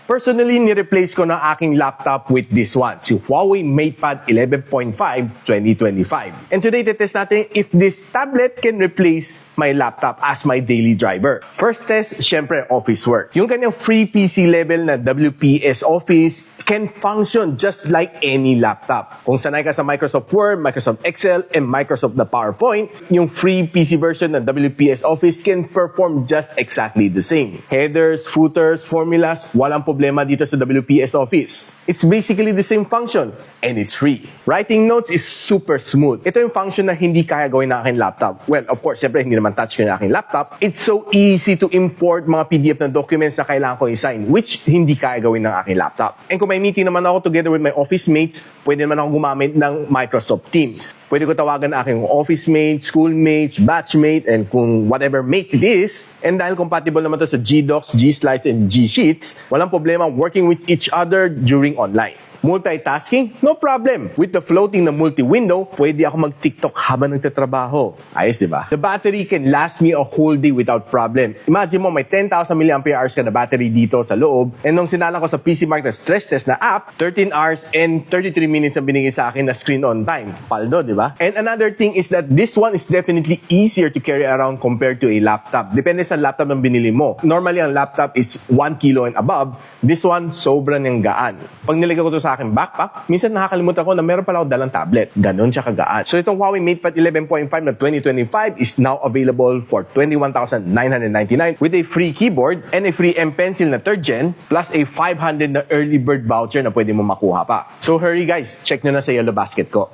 Personally, ni-replace ko na aking laptop with this one, si Huawei MatePad 11.5 2025. And today, test natin if this tablet can replace my laptop as my daily driver. First test, syempre, office work. Yung kanyang free PC level na WPS Office can function just like any laptop. Kung sanay ka sa Microsoft Word, Microsoft Excel, and Microsoft na PowerPoint, yung free PC version ng WPS Office can perform just exactly the same. Headers, footers, formulas, walang problema dito sa WPS Office. It's basically the same function, and it's free. Writing notes is super smooth. Ito yung function na hindi kaya gawin ng aking laptop. Well, of course, syempre, hindi naman touch ko yung aking laptop. It's so easy to import mga PDF na documents na kailangan ko i-sign, which hindi kaya gawin ng aking laptop. And kung may meeting naman ako together with my office mates, pwede naman ako gumamit ng Microsoft Teams. Pwede ko tawagan aking office mates, schoolmates, batchmate, and kung whatever mate it is. And dahil compatible naman to sa G-Docs, G-Slides, and G-Sheets, walang problema working with each other during online. Multitasking? No problem. With the floating na multi-window, pwede ako mag-TikTok habang nagtatrabaho. Ayos, di ba? The battery can last me a whole day without problem. Imagine mo, may 10,000 mAh ka na battery dito sa loob. And nung sinalang ko sa PCMark na stress test na app, 13 hours and 33 minutes na binigay sa akin na screen on time. Paldo, di ba? And another thing is that this one is definitely easier to carry around compared to a laptop. Depende sa laptop ng binili mo. Normally, ang laptop is 1 kilo and above. This one, sobrang niyang gaan. Pag nilagay ko to sa aking backpack, minsan nakakalimutan ko na meron pala ako dalang tablet. Ganon siya kagaan. So itong Huawei MatePad 11.5 na 2025 is now available for 21,999 with a free keyboard and a free M Pencil na 3rd gen plus a 500 na early bird voucher na pwede mo makuha pa. So hurry guys, check nyo na sa Yellow Basket ko.